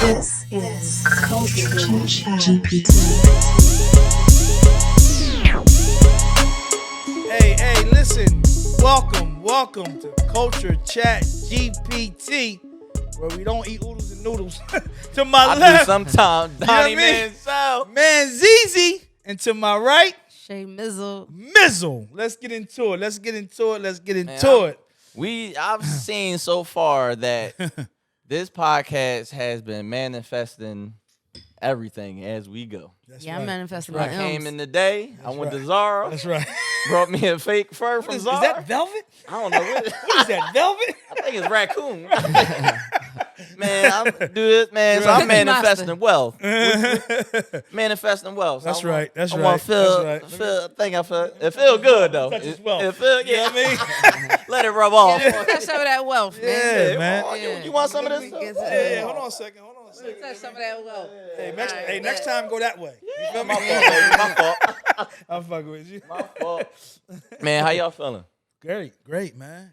This is Culture GPT. Hey, listen. Welcome to Culture Chat GPT, where we don't eat oodles and noodles. To my I left, do sometimes. Donnie Mansell. Man Zeezy, and to my right, Shay Mizzle. Mizzle. Let's get into it. I've seen so far that this podcast has been manifesting everything as we go. That's I'm right. manifesting I my came M's. in today. I went to Zara. That's right. Brought me a fake fur from Is Zara. that velvet? I don't know what. What is that, velvet? I think it's raccoon. Man, I'm do this, man. So I'm manifesting wealth. Manifesting wealth. That's right. That's I right. want to feel. That's I think I feel. It feel good though. Touch his wealth. It feel. You know Yeah. what I mean? Let it rub off. Touch some of that wealth, man. Yeah, man. Oh, you want some of this? Yeah, hold on a second. Touch some of that wealth. Hey, next time go that way. You feel me? My fault, baby. My fault. I'm fucking with you. My fault. Man, how y'all feeling? Great, man.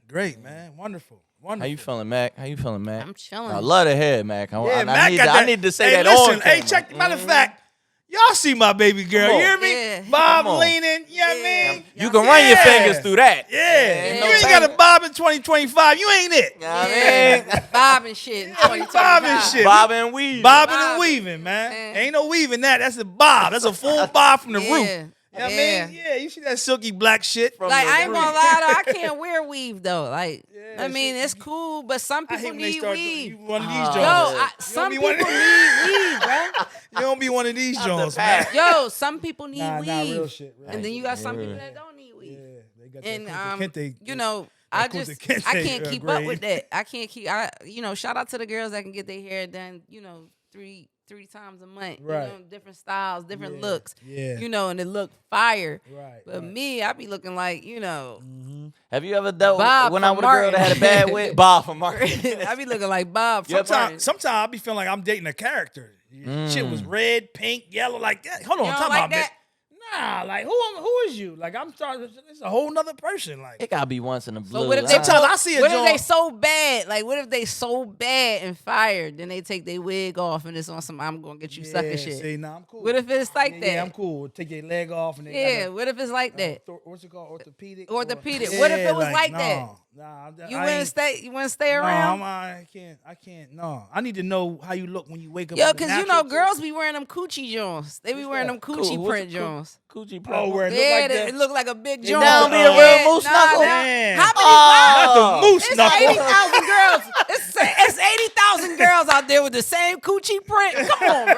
Wonderful. How you feeling, Mac? I'm chilling. I love the hair, Mac. I need to say hey, that listen, on hey, camera. check. Matter of fact, y'all see my baby girl. Come You hear on. me? Yeah. Bob Come on. leaning. You know what I mean? You can run your Yeah. fingers through that. Yeah. no You ain't time. got a bob in 2025. You ain't it. You know what I mean? Bob and shit. Bob and shit. Bobbing and weaving. Bobbing and Bobbing. weaving, man. Man. Ain't no weaving that. That's a bob. That's a full bob from the Yeah. roof. You know what I mean? Yeah, you see that silky black shit. From Like, the I ain't roof. gonna lie though, I can't wear weave though. Like, Yeah, I mean, shit. it's cool, but some I hate people when they need start weave. doing one of these Oh, joints. Yo, yeah. some be people one- need weave, bro. You don't be one of these Not the joints, man. pack. Yo, some people need Nah, weave. real shit. Real And then you got some Yeah. people that don't need weave. Yeah, they got And that Kente, you know, that I just Kunta Kinte, I can't keep up grade. with that. I can't keep. I shout out to the girls that can get their hair done. Three times a month. Right. You know, different styles, different Yeah, looks. yeah. And it look fire. Right. But me, I be looking like Have you ever dealt Bob when I from with a girl that had a bad wig? Bob from Martin. I be looking like Bob. From Martin. Sometimes I be feeling like I'm dating a character. Shit was red, pink, yellow, like that. Hold on, You don't talking like about that? bitch. Nah, like who is you? Like I'm starting. It's a whole nother person. Like It gotta be once in a blue. So what if they Sometimes I see a what if joint- they so bad? Like what if they so bad and fired? Then they take their wig off and it's on some I'm gonna get you sucker shit. See, nah, I'm cool. What if it's like that? Yeah, I'm cool. Take your leg off and they Yeah, got what if it's like that? what's it called? Orthopedic. Orthopedic. Or- What if it Yeah, was like that? Nah, You I wouldn't ain't- stay. You wouldn't stay No, around. I can't. No, I need to know how you look when you wake up. Yo, in the cause natural girls be wearing them coochie joints. They be wearing them coochie What's print a coo- joints. Coochie Oh, print. where it look Yeah, like that. it look like a big It joint. don't be a real Yeah, moose nah, knuckle? nah. Damn. How many? Not the moose It's knuckle. 80,000 girls. It's 80,000 girls out there with the same coochie print. Come on, bro.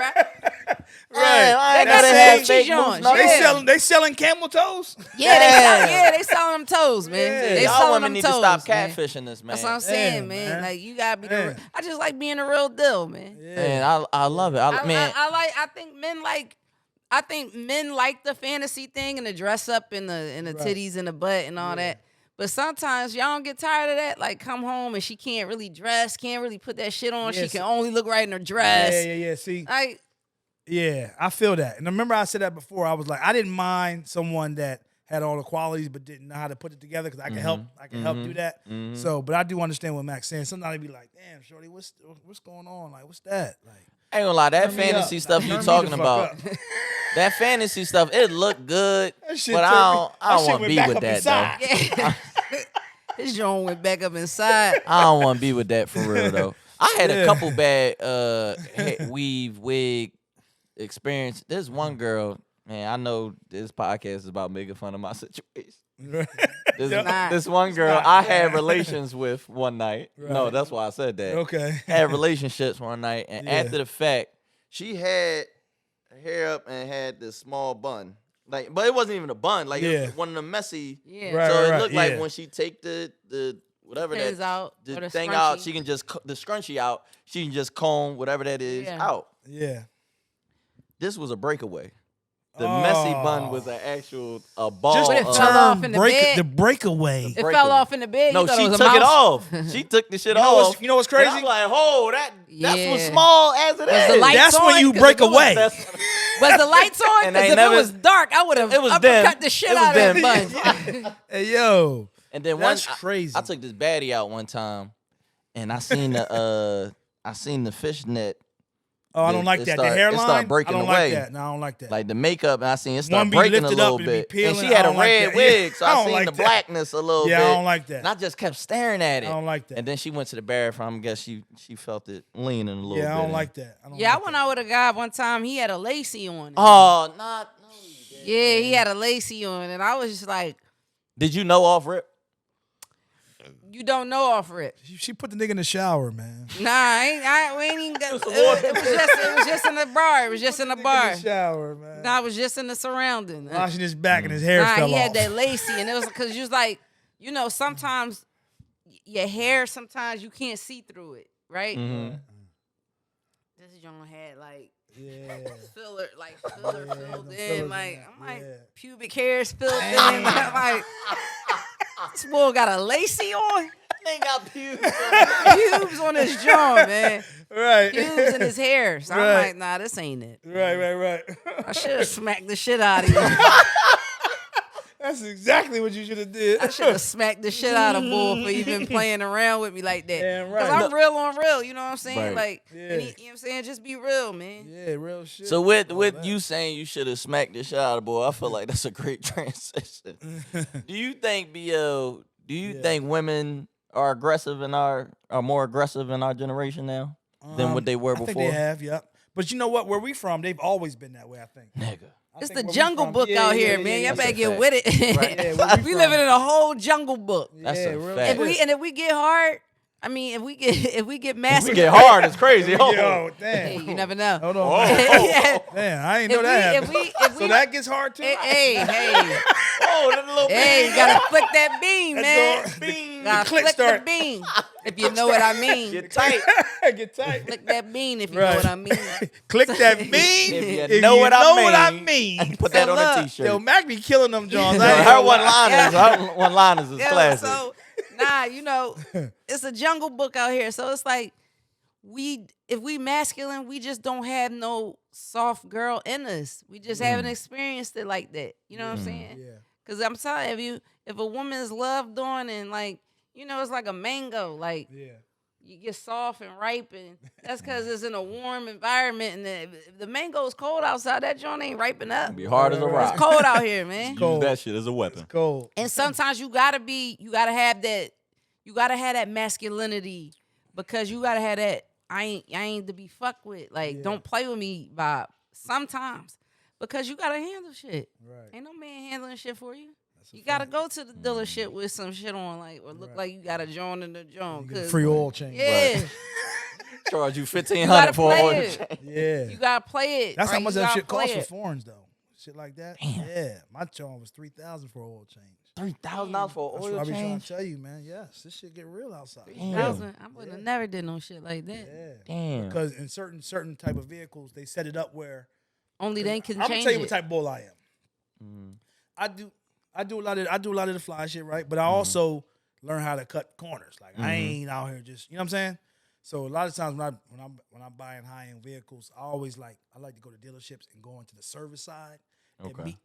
Right. I They know got they some have coochie fake joints. moose knuckles. Yeah. They selling camel toes. Yeah, they selling them toes, man. Yeah. They Y'all selling women them need toes, to stop man. catfishing this, man. That's what I'm saying, Yeah, man. man. Like you gotta be Yeah. the. I just like being the real deal, man. Man, I love it. I think men like the fantasy thing and the dress up and the Right. titties and the butt and all that. But sometimes y'all don't get tired of that. Like come home and she can't really dress, can't really put that shit on. Yeah, She so- can only look right in her dress. Yeah. See, Like yeah, I feel that. And remember I said that before. I was like, I didn't mind someone that had all the qualities but didn't know how to put it together because I can help. I can help do that. So, but I do understand what Mac's saying. Sometimes they be like, "Damn, shorty, what's going on? Like, what's that?" Like, I ain't gonna lie, that turn me fantasy up. stuff Turn you me talking the fuck about, up. that fantasy stuff, it look good, That shit but turned me- I that don't shit want to went be back with up that inside. though. yeah. His joint went back up inside. I don't want to be with that for real though. I had Yeah. a couple bad weave wig experience. There's one girl, man. I know this podcast is about making fun of my situation. not. This one girl not. I had relations with one night. No, Right. that's why I said that. Okay. Had relationships one night, and Yeah. after the fact, she had her hair up and had this small bun. Like, but it wasn't even a bun. Like, it Yeah. was one of the messy. Yeah. Right. So it looked like yeah. when she take the whatever Pins that out, or the the thing out, scrunchie. she can just the scrunchie out. She can just comb whatever that is Yeah. out. Yeah. This was a breakaway. The messy bun was a ball. Just But it of- fell off in the bed. the breakaway. It breakaway. fell off in the bed. No, You thought she it was took a it mouse? off. She took the shit You know what's- off. you know what's And crazy? I'm like, oh, that's Yeah. was small as it Was the is. lights That's on? when you 'Cause break if it was- away. That's- Was the lights on? And Because they if never- it was dark, I would have It was uppercut dim. the shit It was out of dim. that bun. Hey yo. And then That's one, crazy. I took this baddie out one time, and I seen the fishnet Oh, I don't like that. The hairline. It started breaking I don't away. like that. No, I don't like that. Like the makeup, and I seen it One start be breaking a lifted little up and it be bit. peeling. And she I had a don't like red that. wig, so I I don't seen like the that. blackness a little bit. Yeah, I don't like that. And I just kept staring at it. I don't like that. And then she went to the bathroom. I guess she felt it leaning a little bit. Yeah, I don't like that. I like went that. out with a guy one time. He had a lacy on. Oh, no, you didn't. Yeah, he had a lacy on, and I was just like, Did you know off rip? you don't know off rip. She put the nigga in the shower, man. Nah, we ain't even got, it was just in the bar. It was just in the bar. In the shower, man. Nah, it was just in the surrounding. Washing his back and his hair Nah, fell he off. had that lacy, and it was because you was like, sometimes your hair, sometimes you can't see through it, right? Mm-hmm. This John had like Yeah. filler Yeah, filled them in. fillers Like in I'm there, like yeah. pubic hairs filled in. I'm like this boy got a lacy on. They got pubes. Pubes on his jaw, man. Right. Pubes in his hair. So I'm Right. like, nah, this ain't it. Right. I should have smacked the shit out of you. That's exactly what you should have did. I should have smacked the shit out of bull for even playing around with me like that. Damn Because right. I'm real on real, you know what I'm saying? Right. Like, Yeah. and you know what I'm saying? Just be real, man. Yeah, real shit. So with All that. you saying you should have smacked the shit out of the boy, I feel like that's a great transition. Do you think BL? Do you think women are more aggressive in our generation now than what they were I before? think they have, yep. But you know what? Where we from, they've always been that way, I think. Nigga. I It's think the where we Jungle from- Book yeah, out yeah, here, yeah, man. yeah, Y'all that's better a get fact. with it. Right. Yeah, where we we living from. in a whole Jungle Book. That's Yeah, a real fact. shit. If we get hard, I mean, if we get We masculine, get hard. It's crazy. Yo, hey, damn. you never know. Hold on. Yeah. Damn, I ain't know If that we- happened. if So we- that gets hard too? Hey, Oh, that little you gotta flick that beam, man. That's all- bean. Gotta click flick start. the beam, if you know what I mean. Get tight. Get tight. Flick that beam, if you know Right. what I mean. Click that bean. If you know what I mean. Put that So on a look, t-shirt. Yo, Mac be killing them Johns. Yo, I ain't her gonna lie. one-liners. Her one-liners is Yeah, classic. so it's a Jungle Book out here. So it's like if we masculine, we just don't have no soft girl in us. We just haven't experienced it like that. You know what I'm saying? Yeah. Because I'm telling you, if a woman is loved on and like, it's like a mango, like Yeah. you get soft and ripe, and that's because it's in a warm environment. And if the mango's cold outside, that joint ain't ripening up. Be hard as a rock. It's cold out here, man. Use that shit as a weapon. Cold. And sometimes you gotta have that masculinity, because you gotta have that I ain't to be fucked with. Like, don't play with me vibe. Sometimes. Because you gotta handle shit. Right. Ain't no man handling shit for you. You gotta go to the dealership with some shit on, like, or look like you got a joint in the joint. You get a free oil change. Yeah. Charge you You $1,500 gotta for play oil it. change. Yeah. You gotta play it. That's how right? much You that gotta shit costs play for it. foreigns, though. Shit like that. Yeah. My joint was $3,000 for an oil change. $3,000 for That's oil what I be trying change? to tell you, man. Yes, this shit get real outside. $1,000. I wouldn't have never did no shit like that. Yeah. Damn. Because in certain type of vehicles, they set it up where Only they can I'm gonna change tell you it. what type of bull I am. I do a lot of the fly shit, right? But I also learn how to cut corners. Like I ain't out here just, you know what I'm saying? So a lot of times when I'm buying high end vehicles, I like to go to dealerships and go into the service side and meet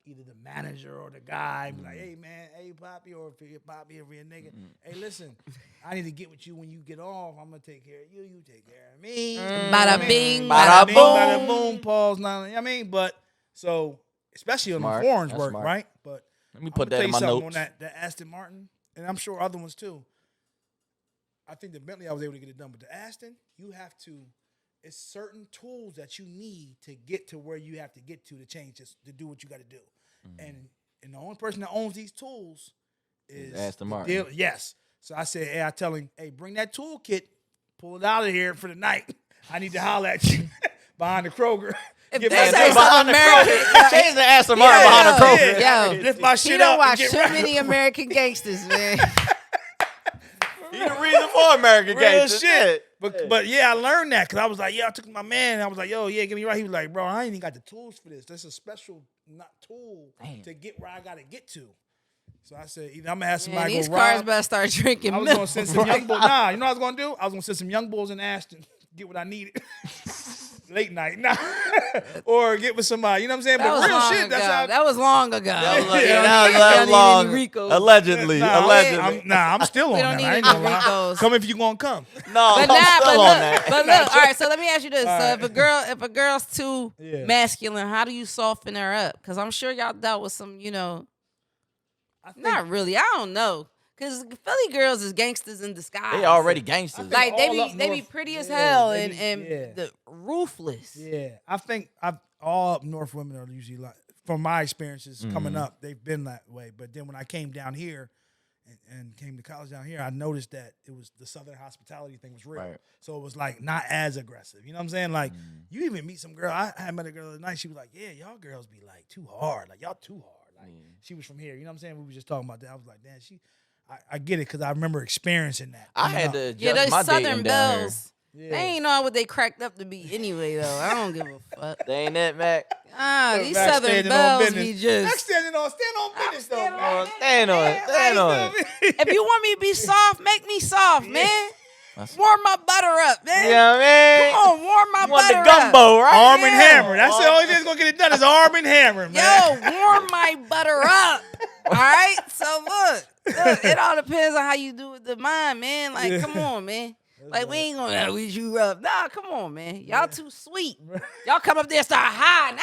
either the manager or the guy. Be like, hey man, hey Poppy, or if you're Poppy, if you're a nigga, hey listen, I need to get with you when you get off. I'm gonna take care of you. You take care of me. Bada bing, Bada bada boom. Bada boom. Pause. Now, you know what I mean, but so especially on Smart. the foreigns That's work, smart. right? But Let me I'm put gonna that in tell my you something notes. on that Aston Martin, and I'm sure other ones too. I think the Bentley I was able to get it done, but the Aston, you have to. It's certain tools that you need to get to where you have to get to change this, to do what you got to do, and the only person that owns these tools is Aston the Martin. dealer. Yes. So I said, hey, I tell him, hey, bring that toolkit, pull it out of here for the night. I need to holler at you behind the Kroger. If Get they my say shit- behind the Kroger. Change the Aston Martin behind the Kroger. Yo, lift my he shit don't up. watch and too get many American gangsters, man. He the reason for American real gangsters. shit. But yeah, I learned that because I was like, I took my man. And I was like, yo, yeah, get me right. He was like, bro, I ain't even got the tools for this. That's a special tool to get where I got to get to. So I said, either I'm gonna have Man, somebody these go cars rob. better start drinking I was milk. gonna send some young bulls. Nah, you know what I was gonna do? I was gonna send some young bulls in Ashton, get what I needed. late night, nah. Or get with somebody. You know what I'm saying? That But was real long shit. ago. That's how. That was long ago. That was, Yeah. that was long. Allegedly. I'm still on We don't that. need I ain't any gonna lie. Ricos. Come if you gonna come. No, But I'm nah, still on that. but look, all right. So let me ask you this: so right. if a girl's too Yeah. masculine, how do you soften her up? Because I'm sure y'all dealt with some, I think, not really. I don't know. Because Philly girls is gangsters in disguise. They already gangsters. think like they all be up they be north- pretty as yeah, hell they and be- yeah. the ruthless. Yeah, I think all up north women are usually like, from my experiences coming up, they've been that way. But then when I came down here and came to college down here, I noticed that it was the Southern hospitality thing was real. Right. So it was like not as aggressive. You know what I'm saying? Like you even meet some girl. I had met a girl the other night. She was like, "Yeah, y'all girls be like too hard. Like y'all too hard." Like she was from here. You know what I'm saying? We were just talking about that. I was like, "Damn, I get it because I remember experiencing that." I you had know? to adjust Yeah, those my Southern dating down here. belles. They ain't know what they cracked up to be anyway, though. I don't give a fuck. They ain't that, Mac. These Mac Southern standing on belles business. be just. Mac stand on business though, man. Stand on it. Stand on it. If you want me to be soft, make me soft, man. Warm my butter up, man. You know what I mean? Come on, warm my You want butter the gumbo, right? Arm and hammer. That's the only thing that's gonna get it done is arm and hammer, man. Yo, warm my butter up. All right? So look, it all depends on how you do with the mind, man. Like, come on, man. Like, we ain't gonna wish you up. Nah, come on, man. Y'all too sweet. Y'all come up there and start hiding.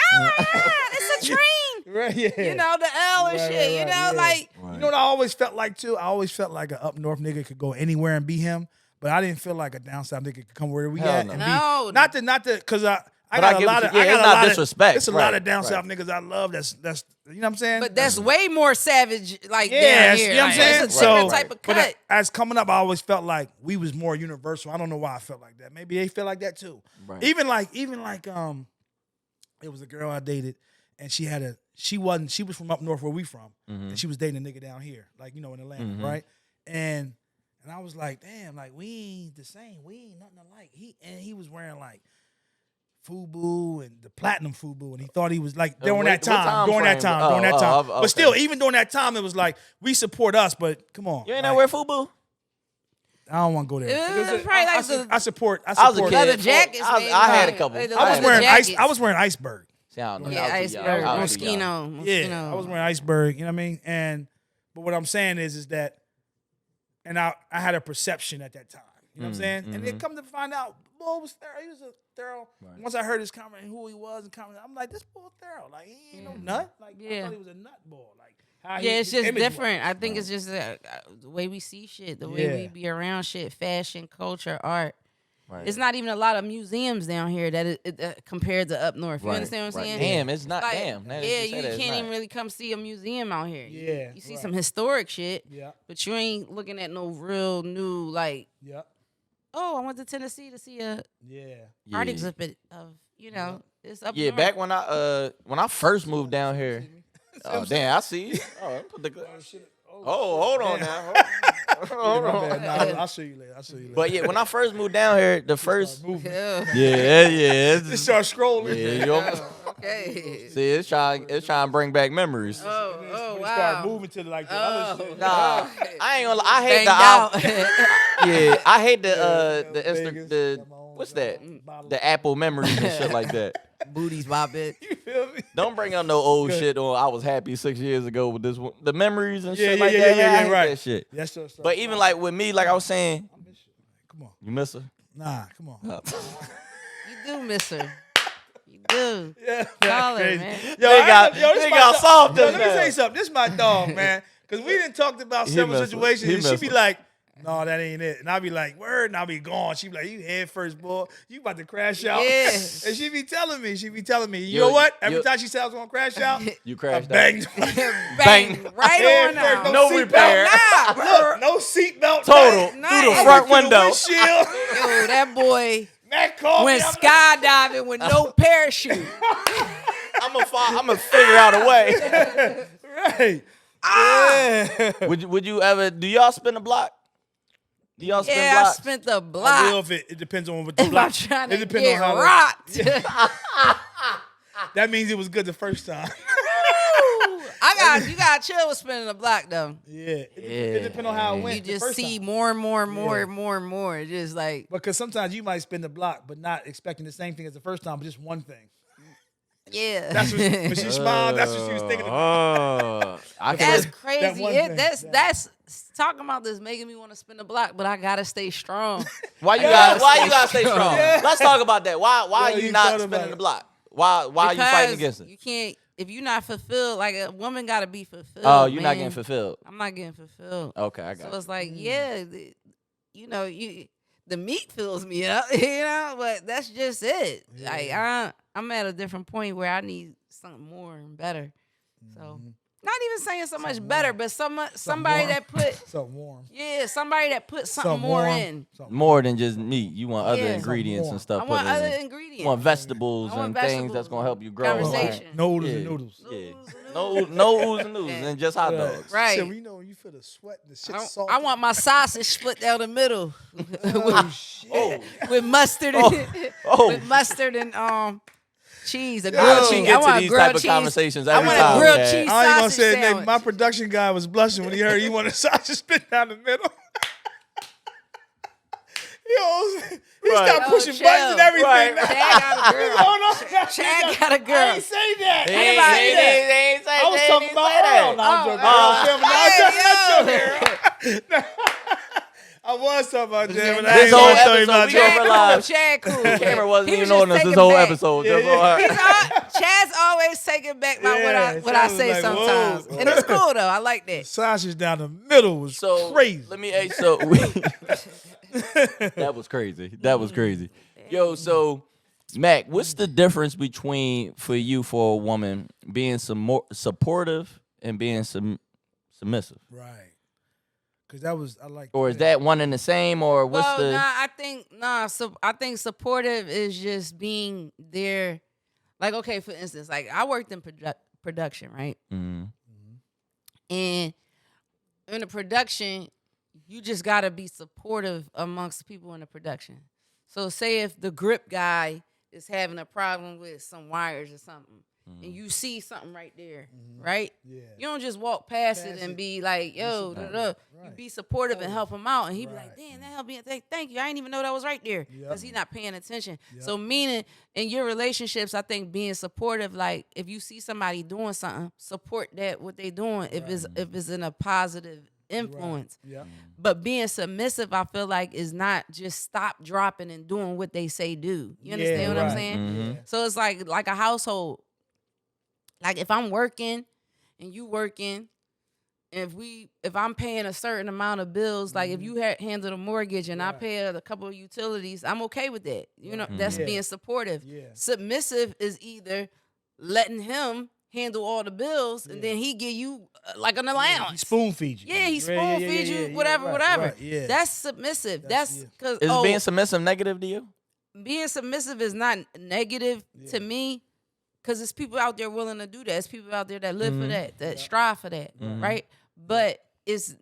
It's a dream. Right, yeah. You know, the L and Right, shit. right, You right, know, yeah. like, You know what I always felt like too? I always felt like an up north nigga could go anywhere and be him, but I didn't feel like a down south nigga could come where we Hell at no. and No. be not to because I But got I a get lot what of you- yeah, I got it's a not lot of disrespect. It's a lot Right, of down right. south niggas I love. That's you know what I'm saying? but that's way more savage, like, yeah, down you here. know what I'm Like, saying? it's a different type of but cut. as coming up, I always felt like we was more universal. I don't know why I felt like that. Maybe they feel like that too. Right. Even like it was a girl I dated, and she was from up north where we from, and she was dating a nigga down here, like in Atlanta, right? And I was like, damn, like we ain't the same, we ain't nothing alike. He was wearing like FUBU and the platinum FUBU, and he thought he was like during that time. But still, even during that time, it was like we support us, but come on, You ain't like, know where FUBU? I don't want to go there. It's probably like the I support. I was a kid. leather jackets. I maybe. had a couple. Like the I was leather wearing jackets. I was wearing iceberg. See, I don't know. Yeah, I was too iceberg, young. I was too young. Moschino. Yeah, I was wearing iceberg. You know what I mean? But what I'm saying is that, and I had a perception at that time. You know what I'm saying? And then come to find out, boy was thorough. He was a thorough. Right. Once I heard his comment and who he was and comment, I'm like, this boy thorough. Like he ain't no nut. Like I Yeah. thought he was a nut boy. Like how Yeah, it's his just image was. different. I think it's just the way we see shit, the way we be around shit, fashion, culture, art. Right. It's not even a lot of museums down here that compared to up north. You Right, understand what I'm right. saying? Damn, it's not. Like, Damn. Now that yeah, say you that, it's can't not. even really come see a museum out here. Yeah, You see right. some historic shit, Yeah, but you ain't looking at no real new, like, yeah, oh, I went to Tennessee to see a yeah. art Yeah. exhibit of, it's up Yeah, north. back when I first moved down here. Oh damn, I see you. Oh, put the. Oh, hold on now. Hold My on. bad. Nah, I'll show you later. But yeah, when I first moved down here, the first. Yeah. Yeah. Just start scrolling. Yeah, you Okay. see, it's trying to bring back memories. Oh, When it wow. start moving to like the other shit. Nah, I ain't gonna lie. I hate Banged the out. yeah, I hate Vegas, the got my own what's that? bottle. The Apple memories and shit like that. Booties bobbing. You feel me? Don't bring up no old shit on I was happy 6 years ago with this one. The memories and Yeah, shit yeah, like yeah, that. yeah, man, I yeah, hate right. that shit. That's so. But even like with me, like I was saying, I miss you. Come on. you miss her. Nah, come on. You do miss her. You do. Yeah, Call her, crazy. man. Yo, They got- this they my got dog. soft Yo, in let me there. tell you something. This is my dog, man. Because we didn't talk about He several messed with- situations. he And she messed be with- like, no, that ain't it. And I'll be like, word, and I'll be gone. She be like, you head first, boy. You about to crash out. Yeah. And she be telling me, you Yo, know what? Every yo- time she said I was going to crash out, You I crashed out. banged. Bang. Right Head on first, now. No seatbelt. repair. Nah, bro. Look, no seatbelt. Total nothing. Nice. through the I front To the window. windshield. Yo, that boy Matt called went me. I'm skydiving with no parachute. I'ma figure out a way. right. Yeah. Would you ever? Do y'all spin a block? Do y'all spin Yeah, I blocks? spent the I will block. if it depends on what the If I'm block. trying It to depends get on how the- rocked. That means it was good the first time. I got gotta chill with spinning the block though. Yeah, it depends on how it went. You the just first see time. more and more and more and more and more. Just like Because sometimes you might spin the block, but not expecting the same thing as the first time, but just one thing. yeah. That's what when she smiled. That's what she was thinking about. That's That crazy. one thing, That's talking about this making me want to spin the block, but I gotta stay strong. Why you gotta stay strong? Let's talk about that. Why are you you not thought about spinning it. the block? Why are you fighting against it? You can't if you're not fulfilled. Like a woman gotta be fulfilled. Oh, you're not man. getting fulfilled. I'm not getting fulfilled. Okay, I got So it. it's like, the meat fills me up, but that's just it. Yeah. Like I'm at a different point where I need something more and better. So not even saying so much better, but somebody warm. that put Something warm. somebody that put something more warm. in. Something More than just meat. You want other Yeah. ingredients and stuff. I want put in other it. ingredients. You want vegetables I want and things vegetables that's gonna help you and grow. conversation. Noodles Yeah. and noodles. Yeah. Noodles No oohs and noodles and just hot dogs. Right. So you know when you feel the sweat and the shit salt. I want my sausage split down the middle Oh shit. with mustard and with mustard and cheese. A How grilled she cheese. get I to want a these grilled type of cheese. conversations I every want a time? grilled Dad? cheese I ain't gonna sausage say his name. sandwich. My production guy was blushing when he heard he wanted sausage spit down the middle. He stopped Yo, pushing chill. buttons and everything. Right. Chad got a What's girl. going on? Chad got a I girl. ain't say that. They I ain't say that. ain't say I was talking about Earl. No, I'm joking. I was talking about Jay, but I This ain't whole gonna tell you episode, about we Jay. gonna realize Chad cool. Cameron wasn't He even was on just us this taking whole back. episode. Yeah, Just yeah. Chad's always taking back what Yeah, I Chad say was like, sometimes, whoa. and it's cool though. I like that. Sausage down the middle was so crazy. let me ask. That was crazy. That was crazy. Yo, so Mac, what's the difference between for you for a woman being supportive and being submissive? Right. Because that was, I like Or is that one and the same? Or what's Well, the? I think supportive is just being there. Like, okay, for instance, like I worked in production, right? Mhm. And in the production, you just gotta be supportive amongst people in the production. So say if the grip guy is having a problem with some wires or something, and you see something right there, right? Yeah. You don't just walk past it and be like, yo, you be supportive and help him out. And he be like, damn, that helped me. Thank you. I didn't even know that was right there. Because he's not paying attention. So meaning in your relationships, I think being supportive, like if you see somebody doing something, support that what they doing if it's in a positive influence. Yeah. But being submissive, I feel like, is not just stop dropping and doing what they say do. You understand what I'm saying? So it's like a household. Like if I'm working and you working, if I'm paying a certain amount of bills, like if you handle the mortgage and I pay a couple of utilities, I'm okay with that. You know, that's being supportive. Yeah. Submissive is either letting him handle all the bills and then he give you like an allowance. He spoon feed you. Yeah, he spoon feed you, whatever. Right, yeah. That's submissive. That's because Is being submissive negative to you? being submissive is not negative to me, because it's people out there willing to do that. It's people out there that live for that strive for that, right? But it's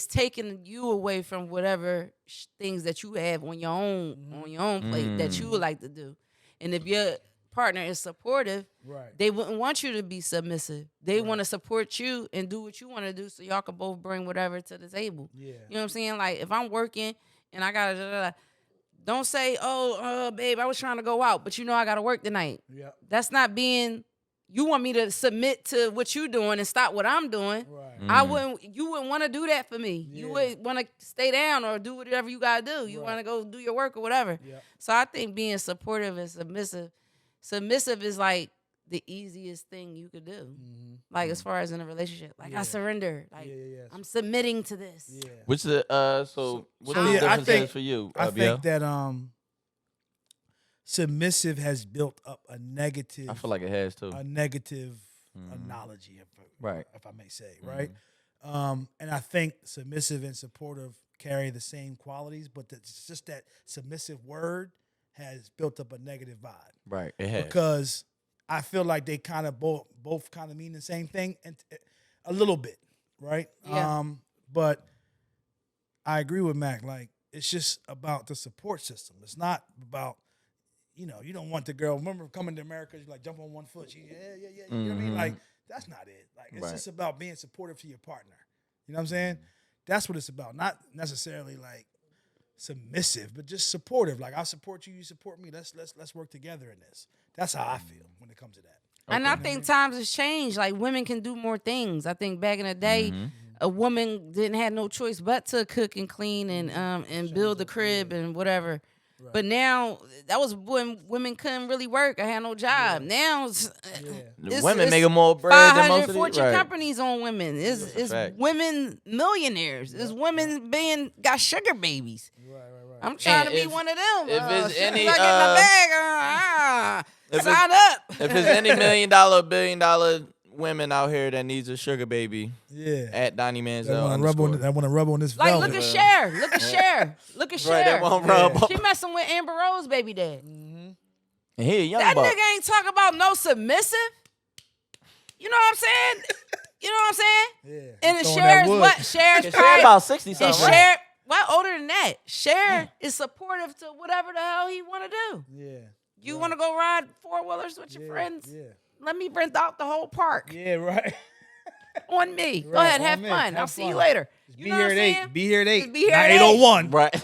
taking you away from whatever things that you have on your own plate that you would like to do. And if your partner is supportive, they wouldn't want you to be submissive. They want to support you and do what you want to do, so y'all can both bring whatever to the table. Yeah. You know what I'm saying? Like if I'm working and I gotta don't say, babe, I was trying to go out, but you know I gotta work tonight. Yeah. That's not being. You want me to submit to what you doing and stop what I'm doing. Right. You wouldn't want to do that for me. Yeah. You would want to stay down or do whatever you gotta do. You want to go do your work or whatever. Yeah. So I think being supportive and submissive is like the easiest thing you could do. Like as far as in a relationship, like I surrender. Like I'm submitting to this. Yeah. Which the what's the I difference think- is for you? I Biel? think that submissive has built up a negative. I feel like it has too. a negative analogy, if I may say, right? And I think submissive and supportive carry the same qualities, but it's just that submissive word has built up a negative vibe. Right, it has. Because I feel like they kind of both kind of mean the same thing, and a little bit, right? Yeah. But I agree with Mac. Like it's just about the support system. It's not about, you don't want the girl. Remember coming to America, you like jump on one foot. You know what I mean? Like That's not it. Like it's just about being supportive to your partner. You know what I'm saying? That's what it's about. Not necessarily like submissive, but just supportive. Like I support you, you support me. Let's work together in this. That's how I feel when it comes to that. And I think times has changed. Like women can do more things. I think back in the day, a woman didn't have no choice but to cook and clean and build the crib and whatever. Right. But now that was when women couldn't really work. I had no job. Now it's women making more bread than most of these. Fortune companies on women. It's women millionaires. It's women got sugar babies. Right. I'm trying to be one of them. If it's any, I get my bag, sign up. If there's any $1 million, $billion women out here that needs a sugar baby, at Donnie Manziel. I want to rub on this. Like, look at Cher. Look at Cher. Look at Cher. Right, that won't rub. She messing with Amber Rose, baby dad. And he a young that buck. nigga ain't talk about no submissive. You know what I'm saying? Yeah. And then Cher's what? Cher's Cher about 60 something. And Cher, well, older than that. Cher is supportive to whatever the hell he want to do. Yeah. You want to go ride 4-wheelers with your friends? Yeah. Let me rent out the whole park. Yeah, right. On me. Right, go ahead, have fun. I'll see you later. Be here at 8. Be here at 8. Be here at 8:01. Right.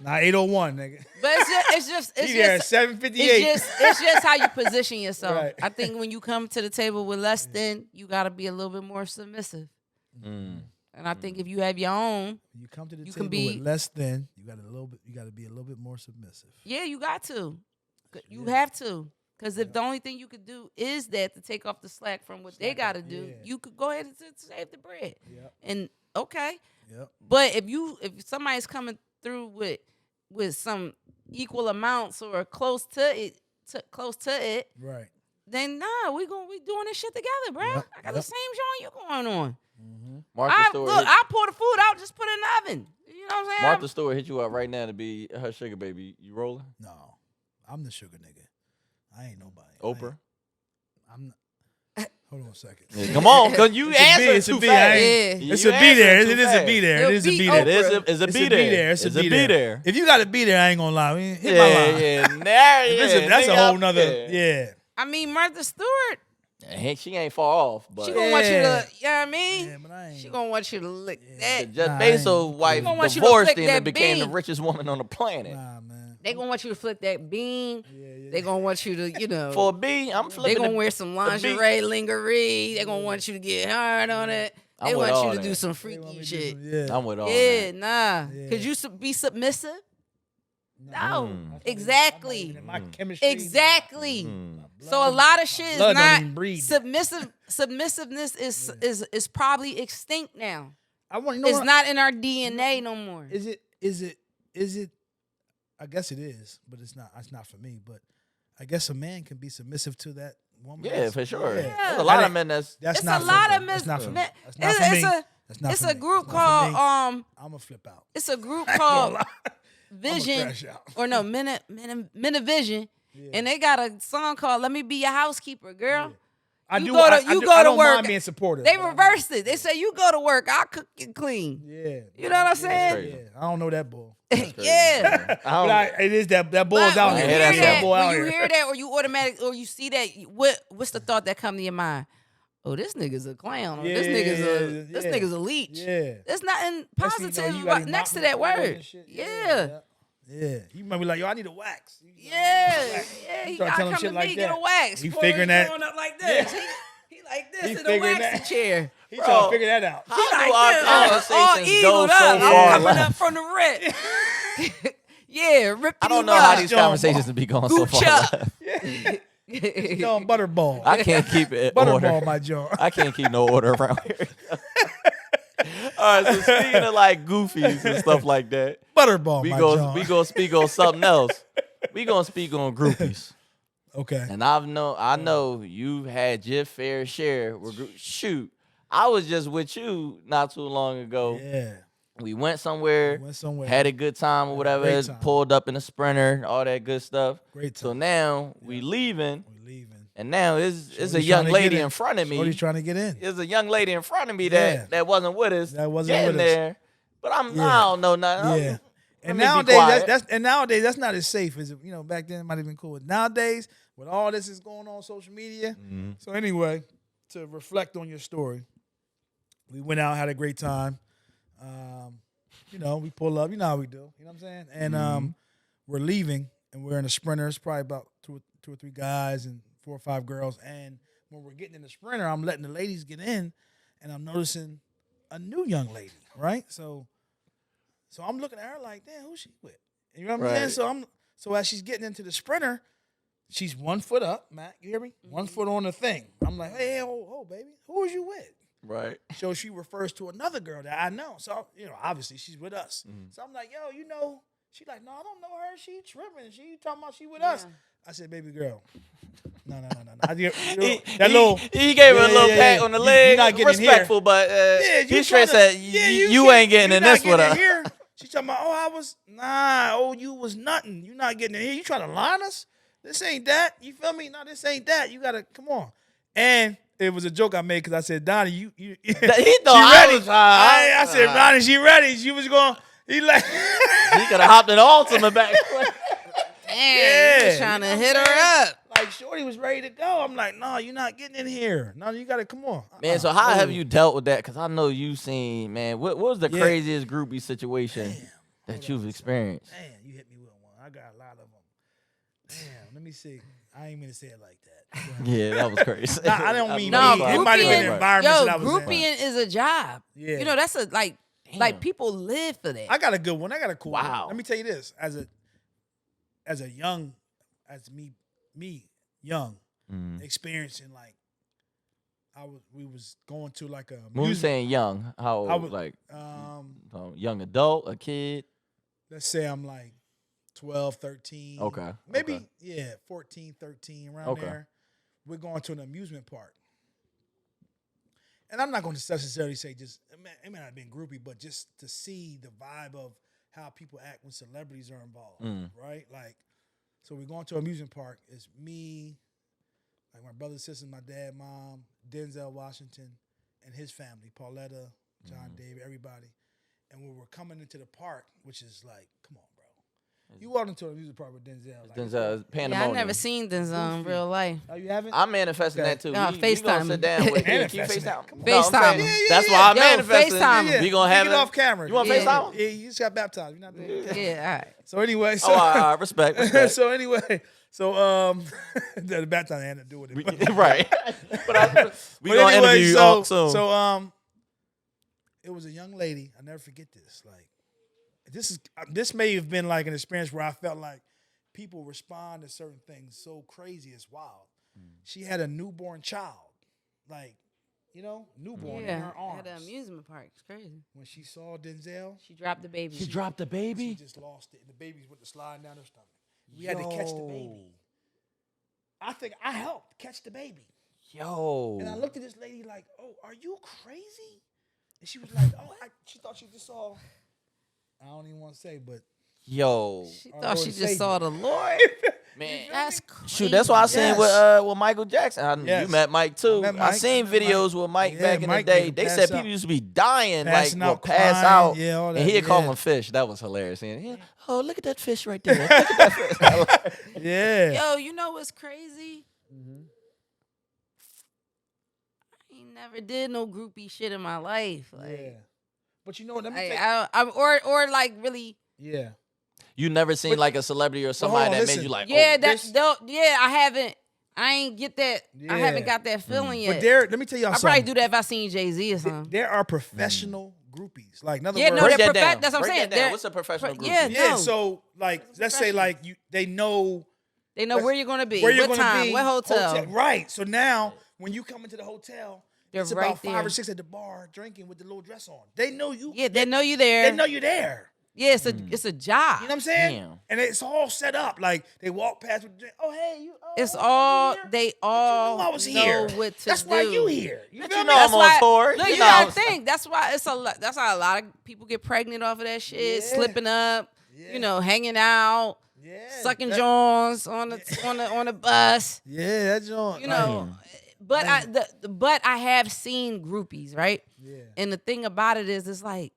Not 8:01, nigga. But it's just be there at 7:58. It's just how you position yourself. Right. I think when you come to the table with less than, you got to be a little bit more submissive. And I think if you have your own, you come to the table with less than, you got to be a little bit more submissive. Yeah, you got to. You have to. Because if the only thing you could do is that to take off the slack from what they got to do, you could go ahead and save the bread. Yep. And okay. Yep. But if somebody's coming through with some equal amounts or close to it, right? Then we doing this shit together, bro. Yep. I got the same joint you going on. Martha I pour the food out, just put it in the oven. You know what I'm saying? Martha Stewart hit you up right now to be her sugar baby. You rolling? No, I'm the sugar nigga. I ain't nobody. Oprah? I'm not. Hold on a second. Yeah, come on, because you answered too fast. It's a be there. It is a be there. It is a be there. It's a be there. It's a be there. If you got to be there, I ain't gonna lie. Hit my line. That's a whole nother. Yeah. I mean, Martha Stewart. She ain't far off, but she gonna want you to, you know what I mean? Yeah, but I ain't. She gonna want you to lick that. Jeff Bezos' wife divorced him and became the richest woman on the planet. Nah, man. They gonna want you to flip that bean. They gonna want you to, For a B, I'm flipping. They gonna wear some lingerie, lingerie. They gonna want you to get hard on it. They want you to do some freaky shit. I'm with all that. Nah. Could you be submissive? No, exactly. My chemistry. Exactly. So a lot of shit is not submissive. Submissiveness is probably extinct now. It's not in our DNA no more. Is it? I guess it is, but it's not. It's not for me. But I guess a man can be submissive to that woman. Yeah, for sure. Yeah. There's a lot of men that's not a lot of men. That's not for me. That's not for me. It's a group called I'm gonna flip out. It's a group called Vision Vision, and they got a song called "Let Me Be Your Housekeeper, Girl." I go to work. Mind being supportive. They reversed it. They say you go to work, I'll cook and clean. Yeah, you know what I'm saying? Yeah. I don't know that bull. Yeah, but it is that bull's out here. When you hear that, or you or you see that, what's the thought that come to your mind? Oh, this nigga's a clown. Or this nigga's a leech. Yeah. There's nothing positive next to that word. Yeah. Yeah. You might be like, yo, I need a wax. Yeah. He gotta come to me, get a wax. He figuring that. Going up like this. He like this in a waxing chair. He trying to figure that out. How do our conversations go so far? I'm coming up from the rip. Yeah, rip. I don't know how these conversations be going so far left. John Butterball. I can't keep it Butterball, order. my John. I can't keep no order around here. All right, so speaking of like goofies and stuff like that, Butterball, we John. gonna speak on something else. We gonna speak on groupies. Okay. And I know you've had your fair share. Shoot, I was just with you not too long ago. Yeah. We went somewhere, had a good time or whatever, pulled up in a Sprinter, all that good stuff. Great time. So now we leaving. And now it's a young lady in front of me. Shorty's trying to get in. There's a young lady in front of me that wasn't with us. That wasn't with us. There. But I don't know nothing. Yeah. And nowadays that's not as safe as back then it might have been cool. Nowadays, with all this is going on social media. So anyway, to reflect on your story, we went out, had a great time. You know, we pull up. You know how we do. You know what I'm saying? And we're leaving, and we're in a Sprinter. It's probably about two or three guys and 4 or 5 girls. And when we're getting in the Sprinter, I'm letting the ladies get in, and I'm noticing a new young lady, right? So I'm looking at her like, damn, who's she with? You know what I'm saying? So as she's getting into the Sprinter, she's 1 foot up, Matt. You hear me? 1 foot on the thing. I'm like, hey, oh, baby, who is you with? Right. So she refers to another girl that I know. So, you know, obviously she's with us. So I'm like, yo, you know, she's like, no, I don't know her. She tripping. She talking about she with us. I said, baby girl. No. He gave her a little pat on the leg. Respectful, but he straight said, you ain't getting in this with her. She talking about, you was nothing. You not getting in here. You trying to line us? This ain't that. You feel me? No, this ain't that. You got to, come on. And it was a joke I made because I said, Donnie, you he thought I was high. I said, Donnie, she ready. She was going, he like. He could have hopped in the ultimate back. Damn, he was trying to hit her up. Like, Shorty was ready to go. I'm like, no, you're not getting in here. No, you got to, come on. Man, so how have you dealt with that? Because I know you've seen, man, what was the craziest groupie situation that you've experienced? Damn, you hit me with one. I got a lot of them. Damn, let me see. I ain't mean to say it like that. Yeah, that was crazy. I don't mean no, me. It might have been the environment that I was in. Groupieing is a job. Yeah. You know, that's a, like people live for that. I got a good one. I got a cool one. Wow. Let me tell you this. As me young, experiencing like, we was going to like a When you saying young, how old? I was, like young adult, a kid? Let's say I'm like 12, 13. Okay. Maybe, 14, 13, around there. We're going to an amusement park. And I'm not going to necessarily say just, it may not have been groupie, but just to see the vibe of how people act when celebrities are involved, right? Like, so we're going to an amusement park. It's me, like my brother, sister, my dad, mom, Denzel Washington, and his family, Pauletta, John, David, everybody. And when we're coming into the park, which is like, come on, bro. You walked into a music park with Denzel. Like, Denzel, pandemonium. I've never seen Denzel in real life. Oh, you haven't? I'm manifesting that too. No, We FaceTime. gonna sit down with him. Can you Manifesting FaceTime? it. Come on. No, I'm FaceTime. saying, that's why I'm manifesting. FaceTime. We gonna have it off camera. You want Yeah. FaceTime? Yeah, you just got baptized. You're not doing Yeah, all right. So anyway, Oh, all right, respect. so anyway, the baptism had to do with it. Right. We But gonna anyway, interview you all soon. So it was a young lady. I never forget this. Like, this may have been like an experience where I felt like people respond to certain things so crazy, it's wild. She had a newborn child, like, you know, newborn in her arms. At an amusement park. It's crazy. When she saw Denzel, She dropped the baby. She dropped the she baby. just lost it. And the baby's went to slide down her stomach. We had to catch the baby. I think I helped catch the baby. Yo. And I looked at this lady like, oh, are you crazy? And she was like, oh, she thought she just saw, I don't even want to say, but. Yo. She thought she just saw the Lord. Man. That's crazy. Shoot, that's why I seen with Michael Jackson. You met Mike too. met I Mike. seen videos with Mike back in the Mike day. would They pass said out. people used to be dying, Passing like out, pass crying, out. all that, And he'd call yeah. them fish. That was hilarious. And oh, look at that fish right there. Look at that fish. Yeah. Yo, you know what's crazy? I ain't never did no groupie shit in my life. Like, Yeah. But you know what? Let me like, tell you. or like really. Yeah. You never seen like a celebrity or somebody that made you like, Yeah, oh, I haven't. I ain't get that. I haven't got that feeling yet. But let me tell y'all I something. probably do that if I seen Jay-Z or something. There are professional groupies. Like, in other Yeah, words, no, break they're that down. That's what I'm Break saying. that down. They're What's a professional groupie? Yeah, yeah. no. So, like, let's say, like, they know They know where you're gonna be, where you're what going to time, be, what hotel. Right. So now, when you come into the hotel, They're it's right about 5 there. or 6 at the bar drinking with the little dress on. They know you. Yeah, they know you there. They know you there. Yeah, it's a job. You know what I'm saying? Damn. And it's all set up. Like, they walk past with the drink. Oh, hey, you. Oh, It's you all here? they But all you knew I was know here. what to That's do. why you here. You But feel you me? know That's I'm why. on tour. Look, You you know. gotta think. That's why it's a lot. That's how a lot of people get pregnant off of that shit, Yeah. slipping up. Yeah. You know, hanging out, Yeah. sucking Jones on the bus. Yeah, that's on. You know, but I have seen groupies, right? Yeah. And the thing about it is, it's like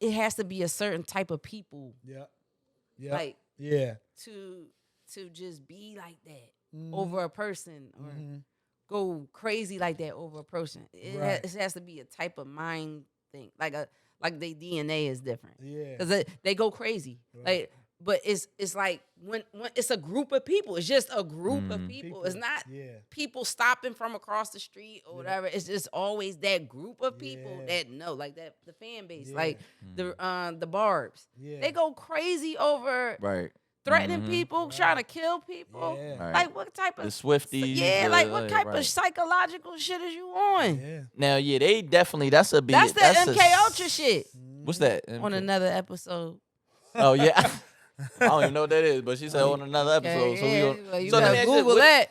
it has to be a certain type of people, Yeah. Yeah. like Yeah. to just be like that over a person or go crazy like that over a person. It has to be a type of mind thing, like their DNA is different. Yeah. Because they go crazy. Right. Like, but it's like when it's a group of people. It's just a group of people. It's not people stopping from across the street or whatever. It's just always that group of people that know, like that the fan base, like the Barbs. They go crazy over threatening people, trying to kill people. Like what type of the Swifties? Yeah, like what type of psychological shit is you on? Yeah. Now, they definitely that's the MK Ultra shit. What's that? On another episode. Oh yeah. I don't even know what that is, but she said on another episode. You so let me gotta ask Google you, that.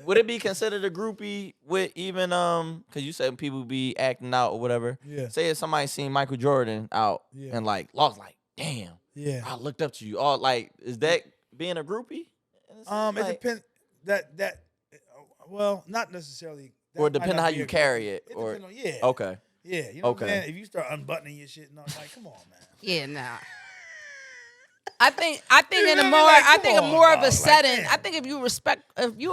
would it be considered a groupie with even because you said people be acting out or whatever? Yeah. Say if somebody seen Michael Jordan out and like lost, like damn, I looked up to you. All like, is that being a groupie? It depends. Well, not necessarily. Or depending on how you carry it. Or okay. Yeah, you know what I'm saying? If you start unbuttoning your shit, no, like, come on, man. Yeah, nah. I think in a more I think a more of a setting. I think if you're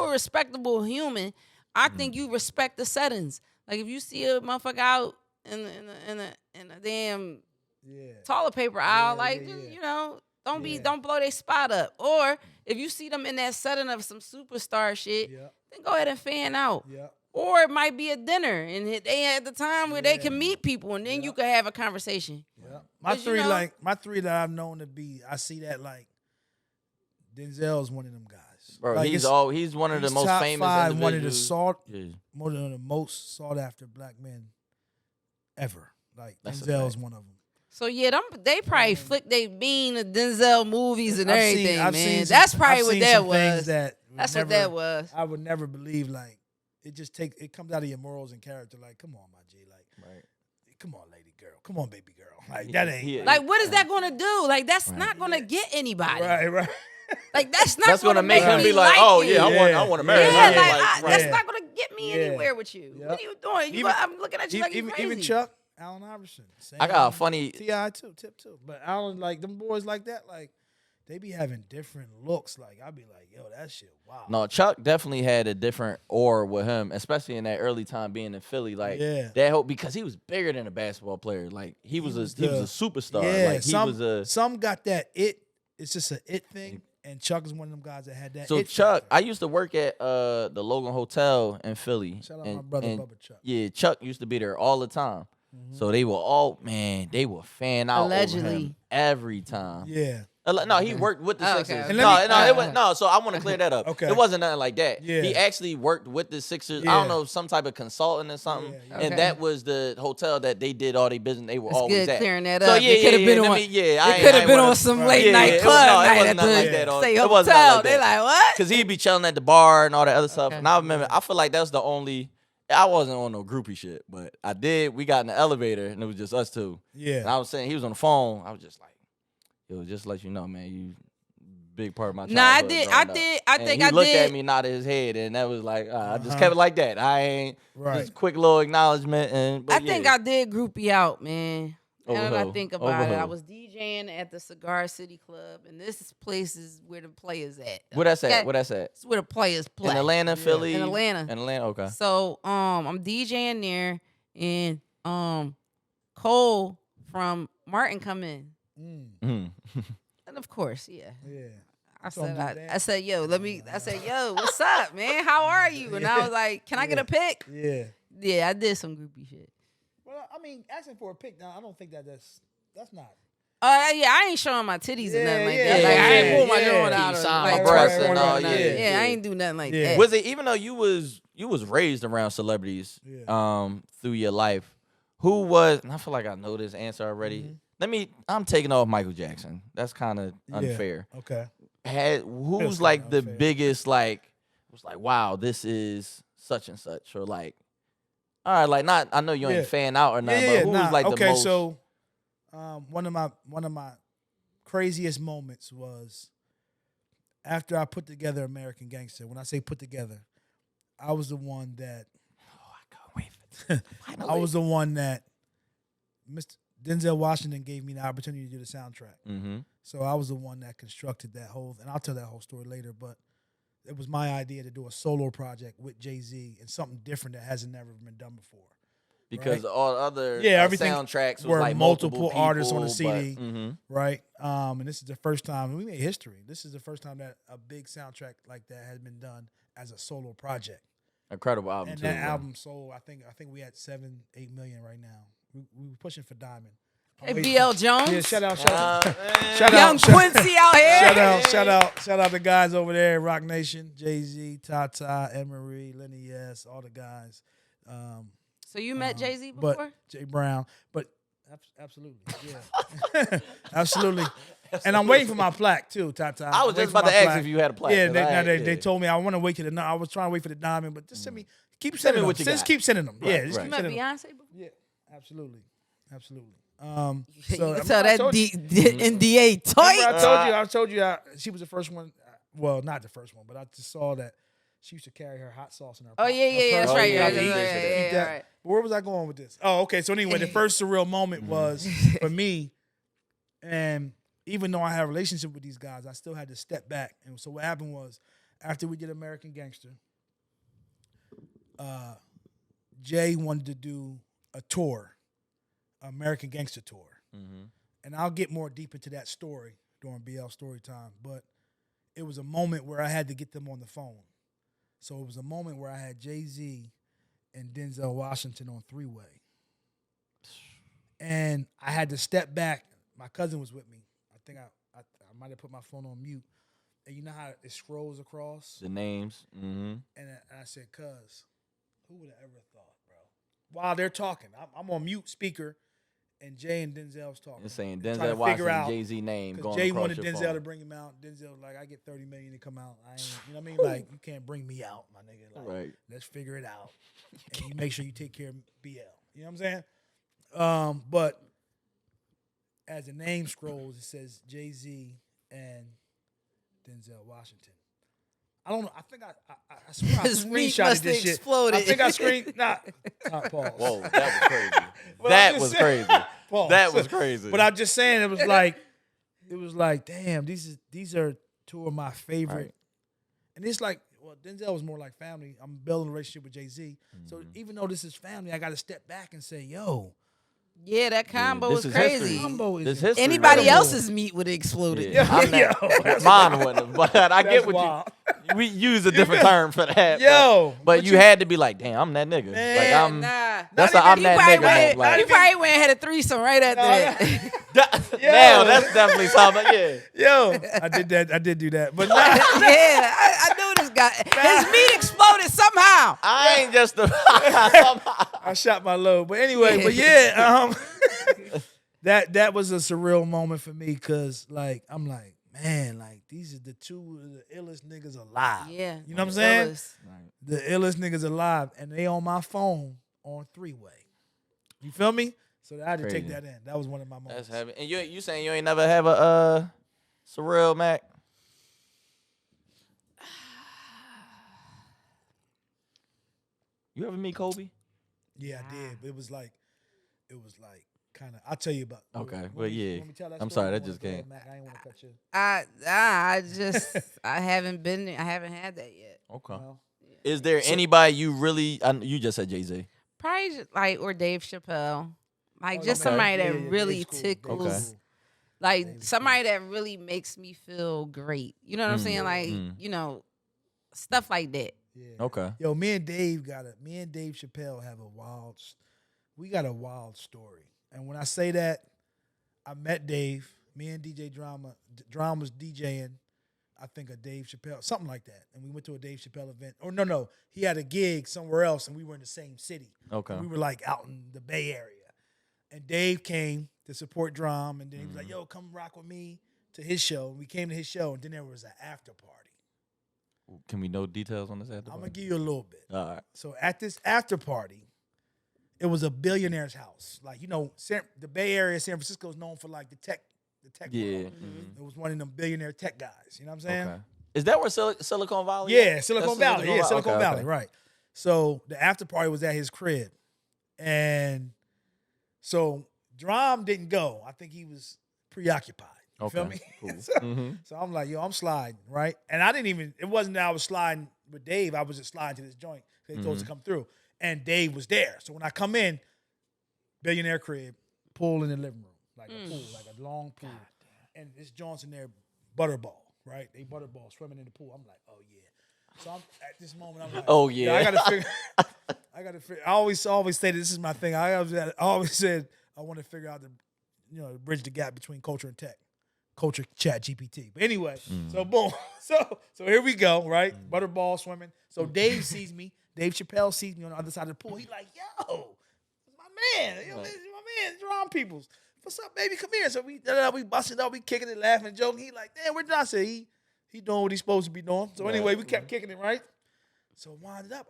a respectable human, I think you respect the settings. Like if you see a motherfucker out in a damn toilet paper aisle, you know, don't blow their spot up. Or if you see them in that setting of some superstar shit, then go ahead and fan out. Or it might be a dinner, and they at the time where they can meet people, and then you can have a conversation. My three, my three that I've known to be, I see that like Denzel's one of them guys. Bro, like he's one of the most top famous five, individuals. One of the most sought after black men ever. Like That's Denzel's one of them. So yeah, they probably flick they bean of Denzel movies and everything, man. That's That's probably what that was. That's what that was. I would never believe like it comes out of your morals and character. Like, come on, my G, like, come on, lady girl, come on, baby girl. Like that ain't like what is that gonna do? Like that's not gonna get anybody. Right. Like that's not gonna make him be like, you. I want to marry her. That's not gonna get me anywhere with you. What are you doing? I'm looking at you like you crazy. Even Chuck, Allen Iverson. I got a funny T.I. too, Tip too. But Allen, like them boys like that, like they be having different looks. Like I'd be like, yo, that shit, wow. No, Chuck definitely had a different aura with him, especially in that early time being in Philly. Like that hope because he was bigger than a basketball player. Like he was a superstar. Yeah, like some got that it. It's just an it thing. And Chuck is one of them guys that had that. So Chuck, I used to work at the Logan Hotel in Philly. Shout out my brother Bubba Chuck. Yeah, Chuck used to be there all the time. So they were they were fan out allegedly over him every time. Yeah. No, he worked with the Sixers. Okay. No, so I want to clear that up. Okay. It wasn't nothing like that. Yeah. He actually worked with the Sixers. Yeah. I don't know, some type of consultant or something. Yeah. And that was the hotel that they did all their business. They were always good at. clearing that so up. yeah, It could have been on. It could have been on some late night club night at the say hotel. They like what? Because he'd be chilling at the bar and all that other stuff. And I remember, I feel like that was the only. I wasn't on no groupie shit, but I did. We got in the elevator and it was just us two. Yeah. And I was saying he was on the phone. I was just like, yo, just to let you know, man, you big part of my childhood. Nah, I think he looked at me, nodded his head, and that was like, I just kept it like that. I ain't just quick little acknowledgement. And I think I did groupie out, man. Over Now that who? I think Over about it, who? I was DJing at the Cigar City Club, and this place is where the players at. Where that's at? Where that's at? It's where the players play. In Atlanta, Philly? In Atlanta. In Atlanta, okay. So I'm DJing there, and Cole from Martin come in, and of course, yeah. I said, yo, what's up, man? How are you? And I was like, can I get a pic? Yeah, I did some groupie shit. Well, I mean, asking for a pic now, I don't think that's not. Yeah, I ain't showing my titties or nothing like that. Like I ain't pull my joint out or like breasts and twerking all, or nothing. Yeah, I ain't do nothing like that. Was it even though you was raised around celebrities through your life? Who was? And I feel like I know this answer already. I'm taking off Michael Jackson. That's kind of unfair. Okay. Who's like the biggest like was like, wow, this is such and such, or like, all right, like not I know you ain't fan out or nothing, but who's like the most? Okay, so one of my craziest moments was after I put together American Gangster. When I say put together, I was the one that I can't wait. I was the one that Mr. Denzel Washington gave me the opportunity to do the soundtrack. Mm-hmm. So I was the one that constructed that whole, and I'll tell that whole story later. But it was my idea to do a solo project with Jay-Z and something different that hasn't never been done before. Because right? all other everything soundtracks was were like multiple people, artists on the CD, but, right? And this is the first time we made history. This is the first time that a big soundtrack like that has been done as a solo project. incredible album And too. that bro. album sold, I think we had 7-8 million right now. We were pushing for Diamond. Hey, BL Jones. Yeah, shout out, Young Quincy out here. shout out the guys over there at Rock Nation, Jay-Z, Tata, Emery, Lenny S, all the guys. So you met Jay-Z But before? Jay Brown, but absolutely, yeah, absolutely. And I'm waiting for my plaque too, Tata. I was just about to ask if you had a plaque. Yeah, they told me I want to wait till I was trying to wait for the diamond, but just keep sending them. what you got. Just keep sending them. Right, Yeah, just right. You keep met sending them. Beyonce before? Yeah, absolutely. So I that told you- NDA tight. Remember I told you she was the first one. Well, not the first one, but I just saw that she used to carry her hot sauce in her. Oh her yeah, that's purse. right. yeah, Yeah, yeah, yeah, That- right. Where was I going with this? Oh, okay. So anyway, the first surreal moment was for me, and even though I had a relationship with these guys, I still had to step back. And so what happened was, after we did American Gangster, Jay wanted to do a tour, American Gangster tour, and I'll get more deep into that story during BL Story Time. But it was a moment where I had to get them on the phone. So it was a moment where I had Jay-Z and Denzel Washington on three-way. And I had to step back. My cousin was with me. I think I might have put my phone on mute. And you know how it scrolls across? The names. Mm-hmm. And I said, cuz, who would have ever thought, bro? While they're talking, I'm on mute speaker, and Jay and Denzel's talking. It's saying They're trying Denzel to figure Washington, out, Jay-Z name because going Jay across wanted your Denzel phone. to bring him out. Denzel was like, I get 30 million to come out. I ain't, you know what I mean? Like, you can't bring me out, my nigga. Like, Right. let's figure it out. And you make sure you take care of BL. You know what I'm saying? But as the name scrolls, it says Jay-Z and Denzel Washington. I don't know. I think I swear I His meat screenshotted must this have shit. exploded. I think I screened. Pause. Whoa, that was crazy. But that I'm was just saying- crazy. Pause. That was crazy. But I'm just saying, it was like, damn, these are two of my favorite. Right. And it's like, well, Denzel was more like family. I'm building a relationship with Jay-Z. So even though this is family, I got to step back and say, yo, Yeah, that combo this is is crazy. history. combo is This history Anybody right else's meat would have exploded. Yeah. I'm not, mine wouldn't have, but I get what wild. we use a different term for that. Yo, but you had to be like, damn, I'm that nigga. Man, like I'm Nah. that's Not a I'm even- You that probably nigga. went, Like, you probably went and had a threesome right after that. now that's definitely something. Yeah. Yo, I did that. I did do that. But nah, Yeah, I knew this guy. His meat exploded somehow. I ain't just the I shot my load. But anyway, but yeah, that was a surreal moment for me because like I'm like, man, like these are the two of the illest niggas alive. Yeah. You know what I'm saying? Fellas. The illest niggas alive, and they on my phone on three-way. You feel me? So I had to take Crazy. that in. That was one of my moments. That's heavy. And you saying you ain't never have a surreal Mac? You ever meet Kobe? Yeah, I did. But it was like kind of. I'll tell you about. Okay, Want well, me- yeah. want me to tell that I'm story? sorry, You that wanna just go ahead, came. Mac? I ain't want to cut you. I just I haven't had that yet. Okay. Well, Is there anybody you really? You just said Jay-Z. Probably just, like or Dave Chappelle, like Oh, just okay. somebody Yeah, that yeah, really Dave's cool. tickles, Okay. like Dave's somebody that really makes me feel great. You know what I'm saying? Like you know, stuff like that. Yeah. Okay. Yo, me and Dave Chappelle have we got a wild story. And when I say that, I met Dave. Me and DJ Drama was DJing, I think a Dave Chappelle, something like that. And we went to a Dave Chappelle event. Or no, he had a gig somewhere else and we were in the same city. Okay. We were like out in the Bay Area. And Dave came to support Drum, and then he was like, yo, come rock with me to his show. And we came to his show, and then there was an after party. Can we know details on this after? I'm going to give you a little bit. All right. So at this after party, it was a billionaire's house. Like, you know, the Bay Area, San Francisco is known for like the tech Yeah. world. It was one of them billionaire tech guys. You know what I'm saying? Okay. Is that where Silicon Valley? Yeah, is? Silicon That's Valley. Yeah, Silicon Okay, Valley, okay. right. So the after party was at his crib. And so Drum didn't go. I think he was preoccupied. You feel Okay, me? cool. So I'm like, yo, I'm sliding, right? And I didn't even, it wasn't that I was sliding with Dave. I was just sliding to this joint. They told us to come through. And Dave was there. So when I come in, billionaire crib, pool in the living room. Like a pool, like a long pool. And this joint's in there, butterball, right? They butterball swimming in the pool. I'm like, oh, yeah. So I'm at this moment, I'm like, Oh, yeah. I gotta figure. I always say this is my thing. I always said I want to figure out bridge the gap between culture and tech. Culture, ChatGPT. But anyway, so boom. So here we go, right? Butterball swimming. So Dave sees me. Dave Chappelle sees me on the other side of the pool. He's like, yo, my man. Yo, this is my man, Jerome Peoples. What's up, baby? Come here. So we busting up, we kicking it, laughing, joking. He like, damn, where did I say he doing what he's supposed to be doing? So anyway, we kept kicking it, right? So winded up,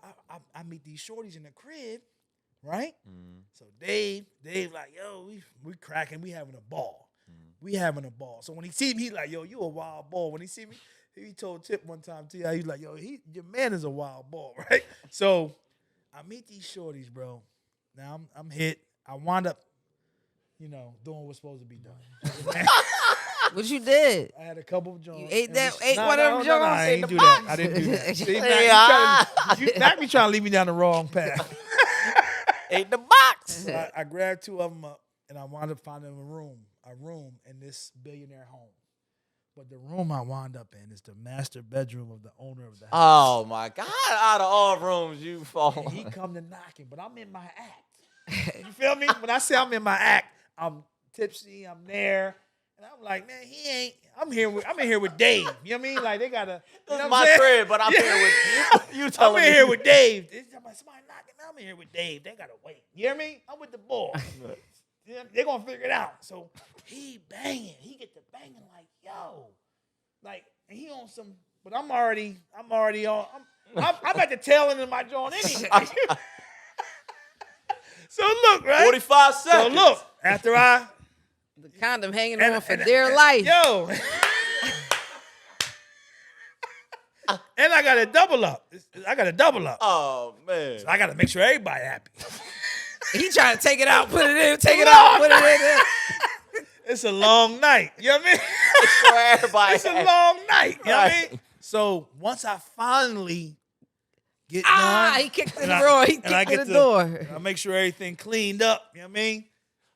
I meet these shorties in the crib, right? So Dave like, yo, we cracking, we having a ball. We having a ball. So when he see me, he like, yo, you a wild ball. When he see me, he told Tip one time, T.I., he's like, yo, your man is a wild ball, right? So I meet these shorties, bro. Now I'm hit. I wind up, doing what's supposed to be done. What you did? I had a couple of joints. You ate one of them joints? I didn't do that. I didn't do that. See, Mac be trying to lead me down the wrong path. Ate the box. So I grabbed two of them up, and I wound up finding a room in this billionaire home. But the room I wound up in is the master bedroom of the owner of the house. Oh, my God. Out of all rooms, you fall. And he come to knocking, but I'm in my act. You feel me? When I say I'm in my act, I'm tipsy, I'm there. And I'm like, man, I'm in here with Dave. You know what I mean? Like, they gotta. This is my crib, but I'm here with you. I'm in here with Dave. Somebody knocking. I'm in here with Dave. They gotta wait. You hear me? I'm with the boy. They're gonna figure it out. So he banging. He get to banging like, yo. Like, and he on some, but I'm already on. I'm at the tail end of my joint anyway. So look, right? 45 seconds. So look, after The condom hanging on for dear life. Yo. And I got to double up. Oh, man. So I got to make sure everybody happy. He trying to take it out, put it in, take it out, put it in. It's a long night. You know what I mean? For everybody. It's a long night. You know what I mean? So once I finally get done. He kicked in the door. He kicked in the door. I make sure everything cleaned up. You know what I mean?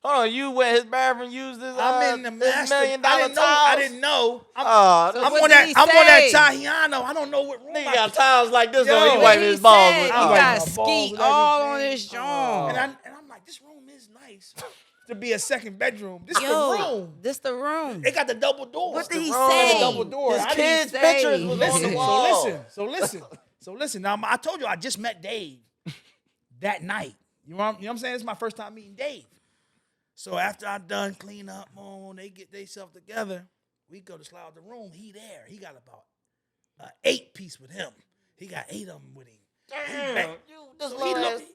Hold on, you went his bathroom, used his I'm in the master. $1 million I towels? didn't know. I'm what on did he that say? Tahiano. I don't know what room. Nigga got towels like this Yo, on. He what wiping He his balls said with. you I'm got wiping my balls skeet with all on everything. his joint. And I'm like, this room is nice to be a second bedroom. This the Yo, room. this the room. It got the double door. What did he It got say? the double door. His I didn't kids' say. pictures was on the wall. So listen. Now I told you I just met Dave that night. You know what I'm saying? This is my first time meeting Dave. So after I done clean up, they get themselves together. We go to slide out the room. He there. He got about 8-piece with him. He got 8 of them with him. Damn,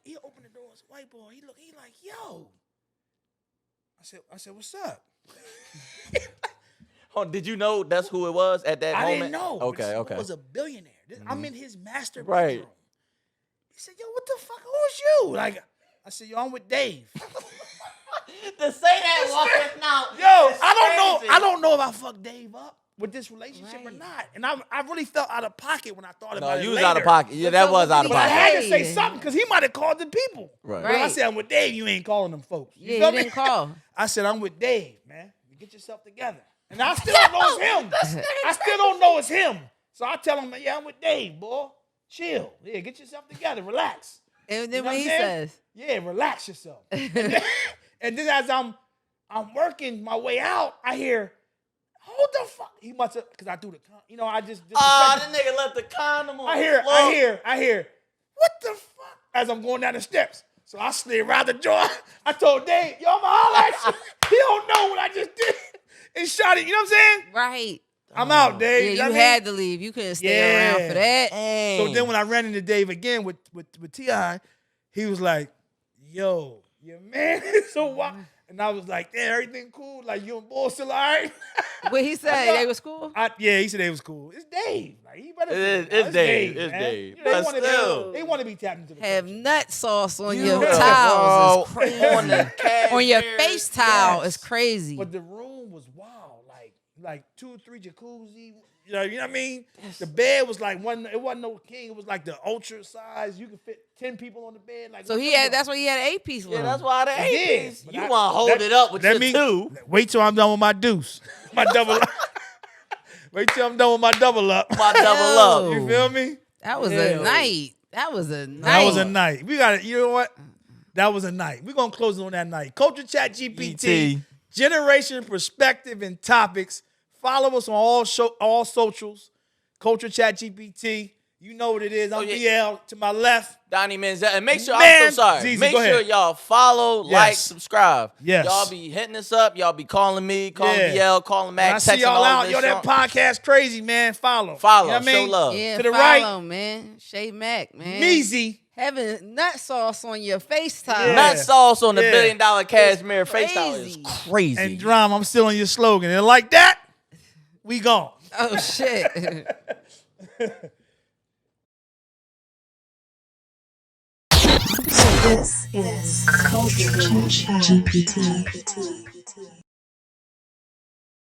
He opened the door. It's a white boy. He like, yo. I said, what's up? Oh, did you know that's who it was at that moment? I didn't know. Okay. He was a billionaire. I'm in his master Right. bedroom. He said, yo, what the fuck? Who's you? Like, I said, yo, I'm with Dave. To say that walking out. Yo, I don't know if I fucked Dave up with this relationship or Right. not. And I really felt out of pocket when I thought about it. No, you was later. out of pocket. Yeah, that was out of But I pocket. had to say something because he might have called the people. Right. But I said, I'm with Dave, you ain't calling them folks. You Yeah, feel he me? didn't call. I said, I'm with Dave, man. You get yourself together. And I still don't know it's him. I still don't know it's him. So I tell him, yeah, I'm with Dave, boy. Chill. Yeah, get yourself together. Relax. And then You know what he I'm saying? says, Yeah, relax yourself. And then as I'm working my way out, I hear, hold the fuck. He must have, because I threw the, I just. Oh, that nigga left the condom on I the hear, what the fuck? As I'm going down the steps. So I slid around the door. I told Dave, yo, I'm all that shit. He don't know what I just did. And shot it, you know what I'm saying? right. I'm out, Dave. Yeah, know you what I had to leave. You couldn't stay around for that. So then when I ran into Dave again with T.I., he was like, yo, your man is so wild. And I was like, damn, everything cool? Like, you and boy still all right? What he said, they was cool? Yeah, he said they was cool. It's Dave. Like, he better. It's Dave. It's man. Dave. You know, But still. they want to be tapped into the Have culture. nut sauce on You your know, towels. bro, It's crazy. on the On your cashmere. face towel Yes. is crazy. But the room was wild. Like, like 2 or 3 jacuzzi. You know what I mean? The bed was like it wasn't no king. It was like the ultra size. You could fit 10 people on the bed. Like So that's why he had an 8-piece. Yeah, that's why the He did, 8-piece. but You I- want to hold it up with your 2. Wait till I'm done with my deuce. My double up. Wait till I'm done with my double up. My double up. You feel me? That was Ew. a night. That was a night. That was a night. We got it. You know what? That was a night. We're going to close it on that night. Culture Chat GPT, generation perspective and topics. Follow us on all socials. Culture Chat GPT. You know what it is. I'm BL to my left. Donnie Manziel. And make sure, Man, I'm so sorry. Zizi, Make go sure ahead. y'all follow, like, subscribe. Yes. Y'all be hitting us up. Y'all be calling me, calling BL, calling When Mac, I texting see y'all all out. this Yo, that shit. podcast crazy, man. Follow. Follow. You know what I Show mean? love. Yeah, To the follow, right. man. Shay Mac, man. Measy. Having nut sauce on your FaceTime. Yeah. Nut sauce on the Yeah. $1 billion cashmere FaceTime is crazy. crazy. And Drama, I'm still on your slogan. And like that, we gone. Oh, shit. This is Culture Chat GPT.